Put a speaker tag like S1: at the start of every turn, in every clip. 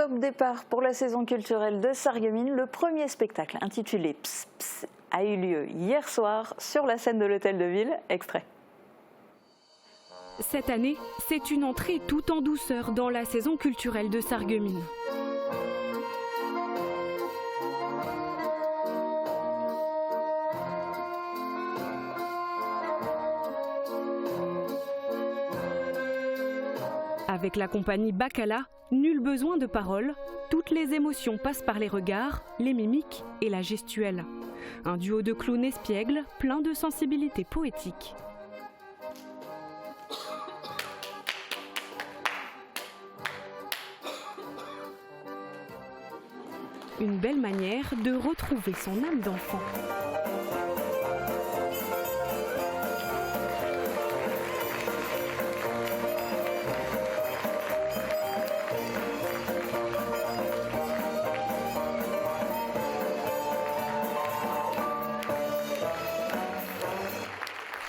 S1: top départ pour la saison culturelle de Sarreguemines. Le premier spectacle intitulé Ps Ps a eu lieu hier soir sur la scène de l'Hôtel de Ville. Extrait.
S2: Cette année, c'est une entrée tout en douceur dans la saison culturelle de Sarreguemines. Avec la compagnie Bacala, nul besoin de paroles, toutes les émotions passent par les regards, les mimiques et la gestuelle. Un duo de clowns espiègles, plein de sensibilité poétique. Une belle manière de retrouver son âme d'enfant.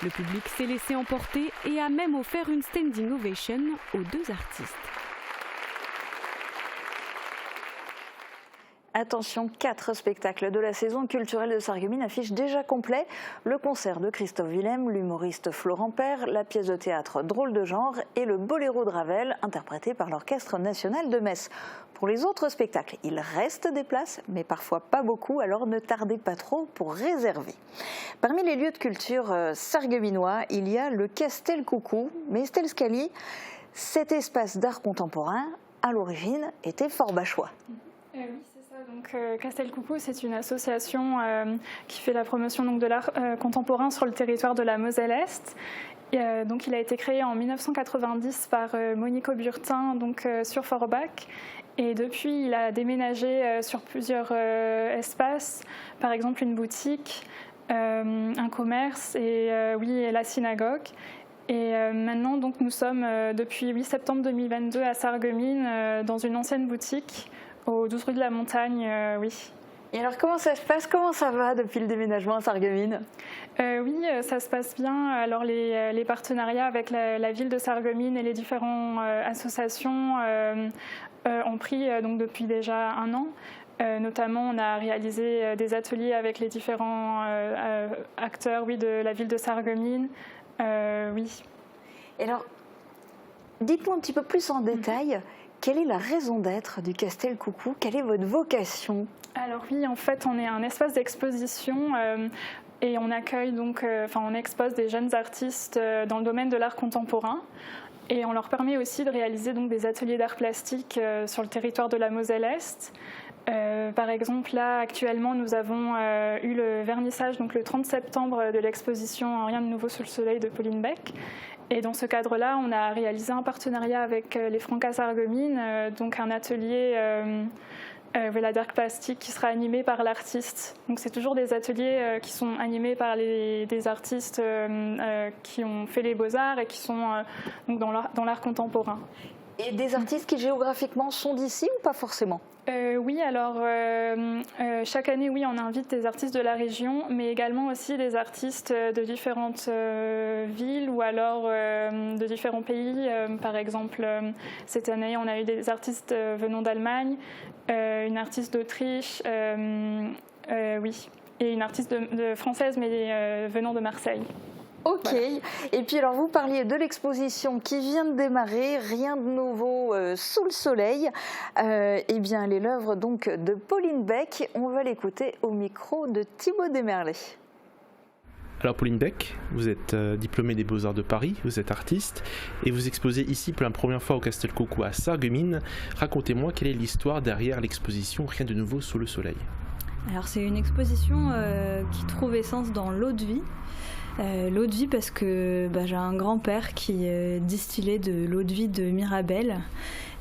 S2: Le public s'est laissé emporter et a même offert une standing ovation aux deux artistes.
S1: Attention, 4 spectacles de la saison culturelle de Sarreguemines affichent déjà complet. Le concert de Christophe Willem, l'humoriste Florent Père, la pièce de théâtre Drôle de genre et le Boléro de Ravel, interprété par l'Orchestre national de Metz. Pour les autres spectacles, il reste des places, mais parfois pas beaucoup, alors ne tardez pas trop pour réserver. Parmi les lieux de culture sarregueminois, il y a le Castel Coucou. Mais Estelle Scali, cet espace d'art contemporain, à l'origine, était fort bachois.
S3: Oui, c'est ça. Donc, Castel Coucou, c'est une association qui fait la promotion de l'art contemporain sur le territoire de la Moselle-Est. Donc, il a été créé en 1990 par Monique Auburtin, sur Forbach. Et depuis, il a déménagé sur plusieurs espaces, par exemple une boutique, un commerce et la synagogue. Et maintenant, donc, nous sommes depuis 8 septembre 2022 à Sarreguemines, dans une ancienne boutique, au 12 rue de la Montagne, oui.
S1: Et alors, comment ça se passe? Comment ça va depuis le déménagement à Sarreguemines?
S3: Oui, ça se passe bien. Alors, les partenariats avec la ville de Sarreguemines et les différentes associations ont pris depuis déjà un an. Notamment, on a réalisé des ateliers avec les différents acteurs de la ville de Sarreguemines. Oui.
S1: Et alors, dites-nous un petit peu plus en détail, quelle est la raison d'être du Castel Coucou? Quelle est votre vocation?
S3: Alors oui, en fait, on est un espace d'exposition et on accueille on expose des jeunes artistes dans le domaine de l'art contemporain. Et on leur permet aussi de réaliser des ateliers d'art plastique sur le territoire de la Moselle-Est. Par exemple, là, actuellement, nous avons eu le vernissage le 30 septembre de l'exposition Rien de nouveau sous le soleil de Pauline Beck. Et dans ce cadre-là, on a réalisé un partenariat avec les Francas Sarreguemines, un atelier d'art plastique qui sera animé par l'artiste. Donc c'est toujours des ateliers qui sont animés par des artistes qui ont fait les beaux-arts et qui sont dans l'art contemporain.
S1: Et des artistes qui géographiquement sont d'ici ou pas forcément?
S3: Oui, alors chaque année, oui, on invite des artistes de la région, mais également aussi des artistes de différentes villes ou alors de différents pays. Par exemple, cette année, on a eu des artistes venant d'Allemagne, une artiste d'Autriche, oui, et une artiste française, mais venant de Marseille.
S1: Ok.
S3: Voilà.
S1: Et puis alors vous parliez de l'exposition qui vient de démarrer, Rien de nouveau sous le soleil. Eh bien, elle est l'œuvre de Pauline Beck. On va l'écouter au micro de Thibaut Desmerlet.
S4: Alors Pauline Beck, vous êtes diplômée des Beaux-Arts de Paris, vous êtes artiste et vous exposez ici pour la première fois au Castel Coucou à Sarreguemines. Racontez-moi quelle est l'histoire derrière l'exposition Rien de nouveau sous le soleil.
S5: Alors c'est une exposition qui trouve essence dans l'eau de vie. L'eau de vie parce que j'ai un grand-père qui distillait de l'eau de vie de Mirabelle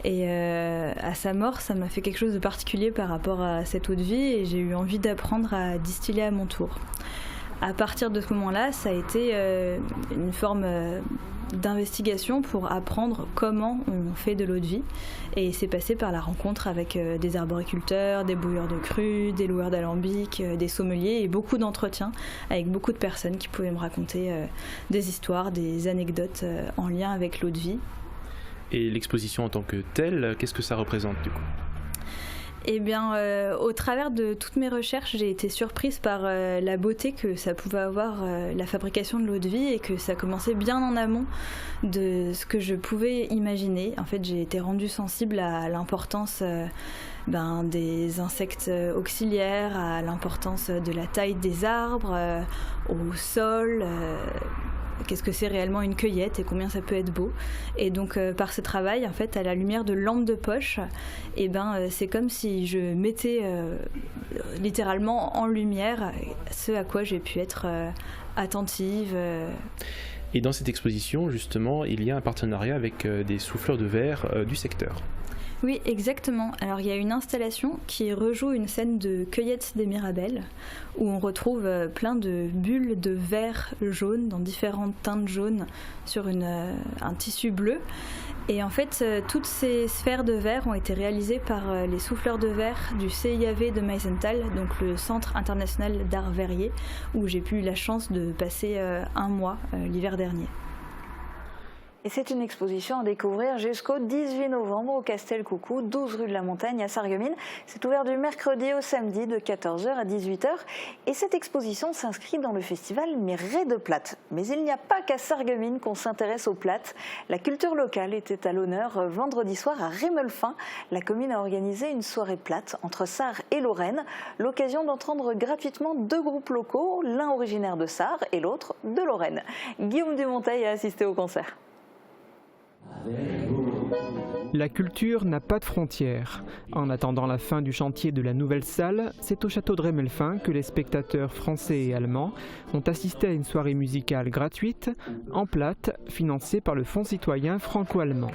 S5: et à sa mort ça m'a fait quelque chose de particulier par rapport à cette eau de vie et j'ai eu envie d'apprendre à distiller à mon tour. À partir de ce moment-là, ça a été une forme d'investigation pour apprendre comment on fait de l'eau de vie. Et c'est passé par la rencontre avec des arboriculteurs, des bouilleurs de cru, des loueurs d'alambic, des sommeliers et beaucoup d'entretiens avec beaucoup de personnes qui pouvaient me raconter des histoires, des anecdotes en lien avec l'eau de vie.
S4: Et l'exposition en tant que telle, qu'est-ce que ça représente du coup ?
S5: Eh bien, au travers de toutes mes recherches, j'ai été surprise par la beauté que ça pouvait avoir la fabrication de l'eau de vie et que ça commençait bien en amont de ce que je pouvais imaginer. En fait, j'ai été rendue sensible à l'importance des insectes auxiliaires, à l'importance de la taille des arbres, au sol. Qu'est-ce que c'est réellement une cueillette et combien ça peut être beau. Et donc par ce travail, en fait, à la lumière de lampes de poche, c'est comme si je mettais littéralement en lumière ce à quoi j'ai pu être attentive.
S4: Et dans cette exposition, justement, il y a un partenariat avec des souffleurs de verre du secteur.
S5: Oui, exactement. Alors il y a une installation qui rejoue une scène de cueillette des mirabelles où on retrouve plein de bulles de verre jaune dans différentes teintes jaunes sur un tissu bleu. Et en fait, toutes ces sphères de verre ont été réalisées par les souffleurs de verre du CIAV de Meisenthal, donc le Centre international d'art verrier, où j'ai eu la chance de passer un mois l'hiver dernier.
S1: Et c'est une exposition à découvrir jusqu'au 18 novembre au Castel Coucou, 12 rue de la Montagne à Sarreguemines. C'est ouvert du mercredi au samedi de 14h à 18h. Et cette exposition s'inscrit dans le festival Mes de Platte. Mais il n'y a pas qu'à Sarreguemines qu'on s'intéresse aux plates. La culture locale était à l'honneur vendredi soir à Rémelfin. La commune a organisé une soirée plate entre Sarre et Lorraine. L'occasion d'entendre gratuitement 2 groupes locaux, l'un originaire de Sarre et l'autre de Lorraine. Guillaume Dumonteil a assisté au concert.
S6: La culture n'a pas de frontières. En attendant la fin du chantier de la nouvelle salle, c'est au château de Rémelfin que les spectateurs français et allemands ont assisté à une soirée musicale gratuite, en plate, financée par le Fonds citoyen franco-allemand.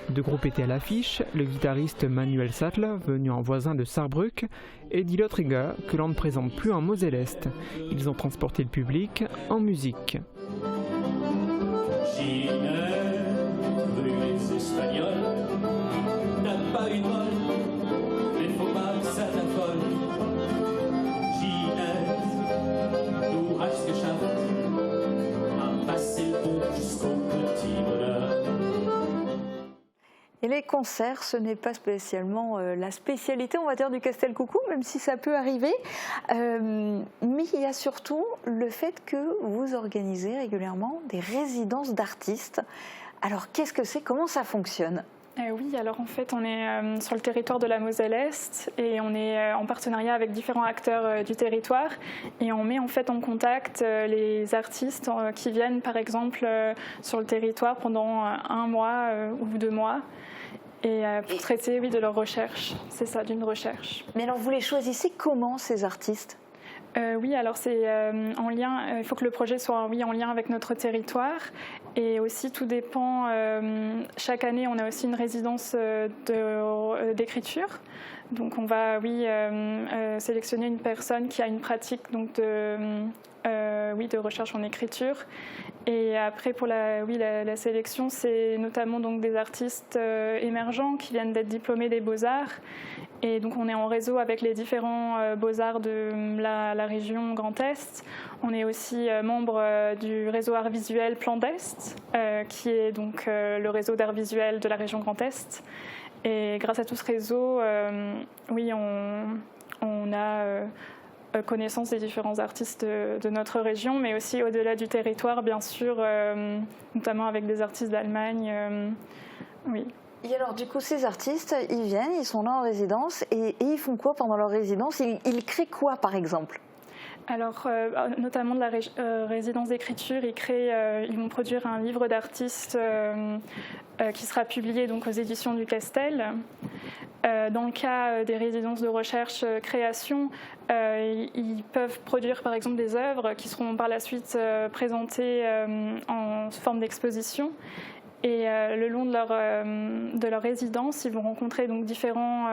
S6: 2 groupes étaient à l'affiche, le guitariste Manuel Sattler, venu en voisin de Saarbrück, et Die Lotriger, que l'on ne présente plus en Moselle-Est. Ils ont transporté le public en musique.
S1: Et les concerts, ce n'est pas spécialement la spécialité, on va dire, du Castel Coucou, même si ça peut arriver. Mais il y a surtout le fait que vous organisez régulièrement des résidences d'artistes. Alors, qu'est-ce que c'est? Comment ça fonctionne?
S3: Oui, alors en fait, on est sur le territoire de la Moselle-Est et on est en partenariat avec différents acteurs du territoire et on met en fait en contact les artistes qui viennent par exemple sur le territoire pendant 1 mois ou 2 mois. Et pour traiter de leur recherche, c'est ça, d'une recherche.
S1: Mais alors vous les choisissez comment, ces artistes?
S3: Oui, alors c'est en lien, il faut que le projet soit en lien avec notre territoire et aussi tout dépend, chaque année on a aussi une résidence d'écriture, donc on va sélectionner une personne qui a une pratique donc de recherche en écriture. Et après, pour la sélection, c'est notamment donc des artistes émergents qui viennent d'être diplômés des Beaux-Arts. Et donc, on est en réseau avec les différents Beaux-Arts de la région Grand Est. On est aussi membre du réseau Art Visuel Plan d'Est, qui est donc le réseau d'art visuel de la région Grand Est. Et grâce à tout ce réseau, on a connaissance des différents artistes de notre région, mais aussi au-delà du territoire, bien sûr, notamment avec des artistes d'Allemagne. Oui.
S1: Et alors, du coup, ces artistes, ils viennent, ils sont là en résidence, et ils font quoi pendant leur résidence? Ils créent quoi, par exemple?
S3: Alors, notamment de la résidence d'écriture, ils vont produire un livre d'artistes qui sera publié donc aux éditions du Castel. Dans le cas des résidences de recherche-création, ils peuvent produire par exemple des œuvres qui seront par la suite présentées en forme d'exposition. Et le long de leur résidence, ils vont rencontrer donc différents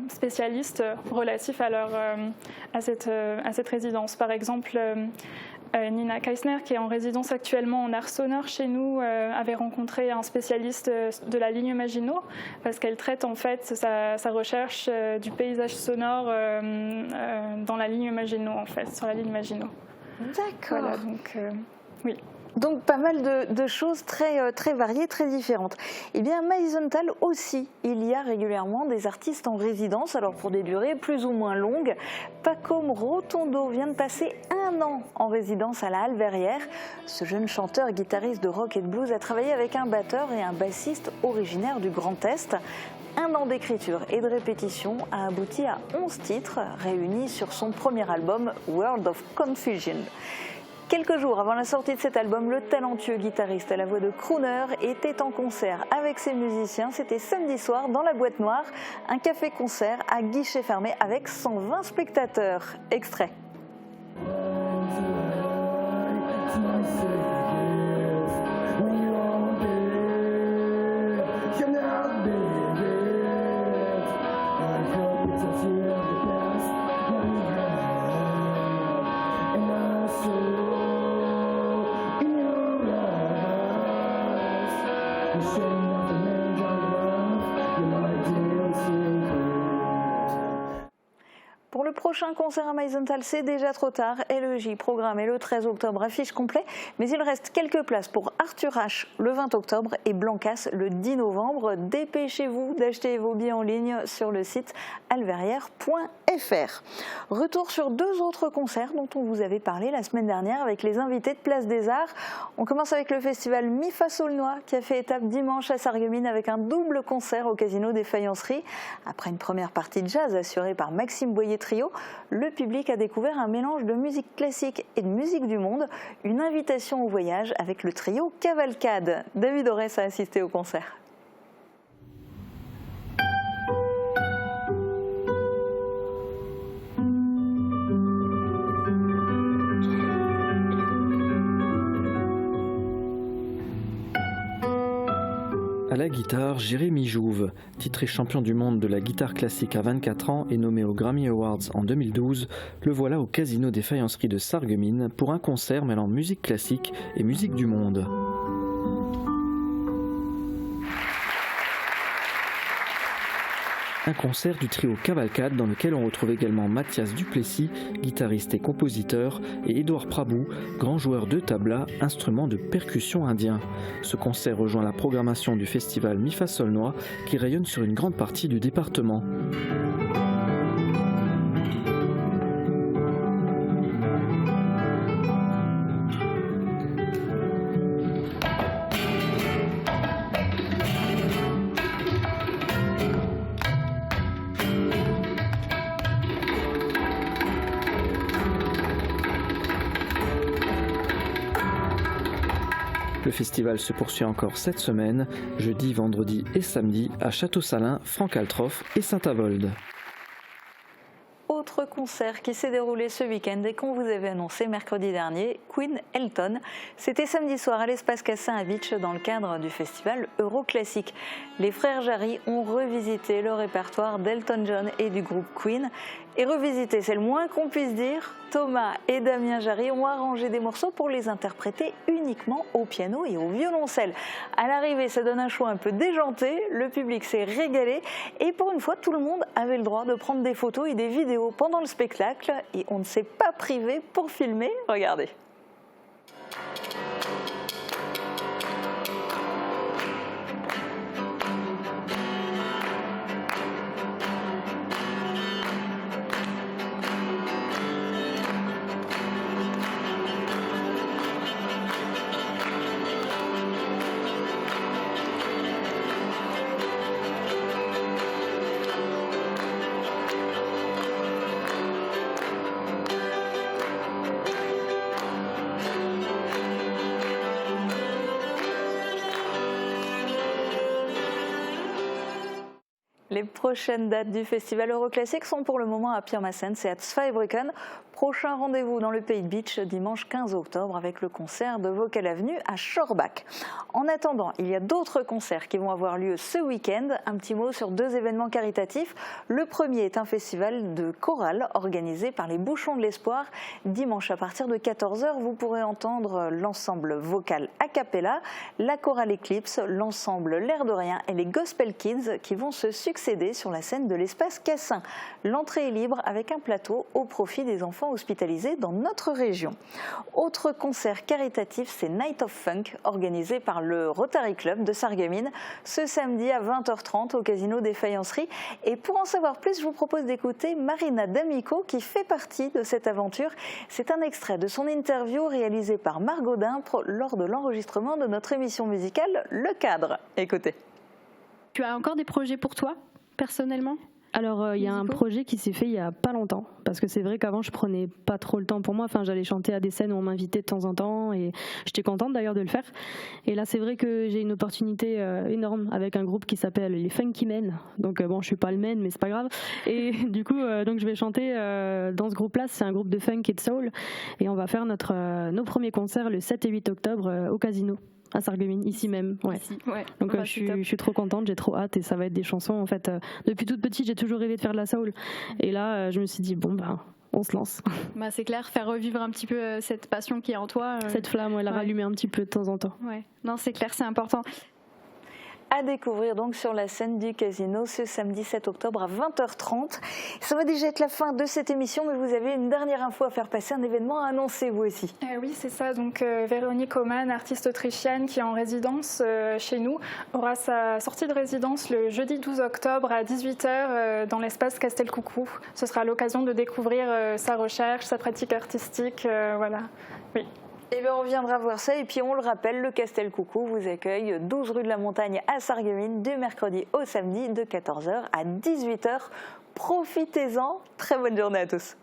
S3: spécialistes relatifs à cette résidence. Par exemple, Nina Keisner, qui est en résidence actuellement en art sonore chez nous, avait rencontré un spécialiste de la ligne Maginot, parce qu'elle traite en fait sa recherche du paysage sonore dans la ligne Maginot, en fait, sur la ligne Maginot.
S1: D'accord.
S3: Voilà, donc oui.
S1: Donc pas mal de choses très variées, très différentes. Eh bien, Meisenthal aussi, il y a régulièrement des artistes en résidence, alors pour des durées plus ou moins longues. Pacôme Rotondo vient de passer 1 an en résidence à la Halle Verrières. Ce jeune chanteur, guitariste de rock et de blues a travaillé avec un batteur et un bassiste originaires du Grand Est. 1 an d'écriture et de répétition a abouti à 11 titres réunis sur son premier album World of Confusion. Quelques jours avant la sortie de cet album, le talentueux guitariste à la voix de crooner était en concert avec ses musiciens. C'était samedi soir dans la Boîte Noire, un café-concert à guichet fermé avec 120 spectateurs. Extrait. Pour le prochain concert à Meisenthal, c'est déjà trop tard. LEJ programmé le 13 octobre, affiche complet. Mais il reste quelques places pour Arthur H le 20 octobre et Blancas le 10 novembre. Dépêchez-vous d'acheter vos billets en ligne sur le site alverrières.fr. Retour sur 2 autres concerts dont on vous avait parlé la semaine dernière avec les invités de Place des Arts. On commence avec le festival Mi Fa Saulnois qui a fait étape dimanche à Sarreguemines avec un double concert au Casino des Faïenceries. Après une première partie de jazz assurée par Maxime Boyer Trio, le public a découvert un mélange de musique classique et de musique du monde, une invitation au voyage avec le trio Cavalcade. David Orès a assisté au concert.
S7: À la guitare, Jérémy Jouve, titré champion du monde de la guitare classique à 24 ans et nommé aux Grammy Awards en 2012, le voilà au Casino des Faïenceries de Sarreguemines pour un concert mêlant musique classique et musique du monde. Un concert du trio Cavalcade dans lequel on retrouve également Mathias Duplessis, guitariste et compositeur, et Édouard Prabou, grand joueur de tabla, instrument de percussion indien. Ce concert rejoint la programmation du festival Mi Fa Saulnois qui rayonne sur une grande partie du département. Le festival se poursuit encore cette semaine, jeudi, vendredi et samedi à Château-Salins, Franc-Altroff et Saint-Avold.
S1: Autre concert qui s'est déroulé ce week-end et qu'on vous avait annoncé mercredi dernier, Queen Elton. C'était samedi soir à l'Espace Cassin à Beach dans le cadre du festival Euroclassique. Les frères Jarry ont revisité le répertoire d'Elton John et du groupe Queen. Et revisiter, c'est le moins qu'on puisse dire. Thomas et Damien Jarry ont arrangé des morceaux pour les interpréter uniquement au piano et au violoncelle. À l'arrivée, ça donne un show un peu déjanté, le public s'est régalé et pour une fois, tout le monde avait le droit de prendre des photos et des vidéos pendant le spectacle et on ne s'est pas privé pour filmer. Regardez. Les prochaines dates du festival Euroclassique sont pour le moment à Pirmasens et à Zweibrücken. Prochain rendez-vous dans le Pays de Beach dimanche 15 octobre avec le concert de Vocal Avenue à Schorbach. En attendant, il y a d'autres concerts qui vont avoir lieu ce week-end. Un petit mot sur 2 événements caritatifs. Le premier est un festival de chorale organisé par les Bouchons de l'Espoir. Dimanche à partir de 14h, vous pourrez entendre l'ensemble vocal a cappella, la chorale Eclipse, l'ensemble L'air de rien et les Gospel Kids qui vont se succéder CD sur la scène de l'espace Cassin. L'entrée est libre avec un plateau au profit des enfants hospitalisés dans notre région. Autre concert caritatif, c'est Night of Funk, organisé par le Rotary Club de Sarreguemines ce samedi à 20h30 au Casino des Faïenceries. Et pour en savoir plus, je vous propose d'écouter Marina D'Amico qui fait partie de cette aventure. C'est un extrait de son interview réalisée par Margot Dimpre lors de l'enregistrement de notre émission musicale Le Cadre. Écoutez.
S8: Tu as encore des projets pour toi, personnellement ?
S9: Alors, il y a un projet qui s'est fait il y a pas longtemps, parce que c'est vrai qu'avant je prenais pas trop le temps pour moi. Enfin, j'allais chanter à des scènes où on m'invitait de temps en temps, et j'étais contente d'ailleurs de le faire. Et là, c'est vrai que j'ai une opportunité énorme avec un groupe qui s'appelle les Funky Men. Donc bon, je suis pas le men, mais c'est pas grave. Et du coup, donc je vais chanter dans ce groupe-là. C'est un groupe de funk et de soul, et on va faire nos premiers concerts le 7 et 8 octobre au Casino. À Sarreguemines, ici même. Ouais.
S8: Ici, ouais.
S9: Donc je suis trop contente, j'ai trop hâte, et ça va être des chansons. En fait, depuis toute petite, j'ai toujours rêvé de faire de la soul. Et là, je me suis dit, bon, on se lance.
S8: Bah, c'est clair, faire revivre un petit peu cette passion qui est en toi.
S9: Cette flamme, la rallumer un petit peu de temps en temps.
S8: Ouais. Non, c'est clair, c'est important.
S1: À découvrir donc sur la scène du Casino ce samedi 7 octobre à 20h30. Ça va déjà être la fin de cette émission, mais vous avez une dernière info à faire passer, un événement à annoncer vous aussi.
S3: Oui, c'est ça. Donc Véronique Oman, artiste autrichienne qui est en résidence chez nous, aura sa sortie de résidence le jeudi 12 octobre à 18h dans l'espace Castelcoucou. Ce sera l'occasion de découvrir sa recherche, sa pratique artistique. Voilà. Oui.
S1: Et bien, on viendra voir ça. Et puis, on le rappelle, le Castelcoucou vous accueille 12 rue de la Montagne à Sarreguemines du mercredi au samedi de 14h à 18h. Profitez-en. Très bonne journée à tous.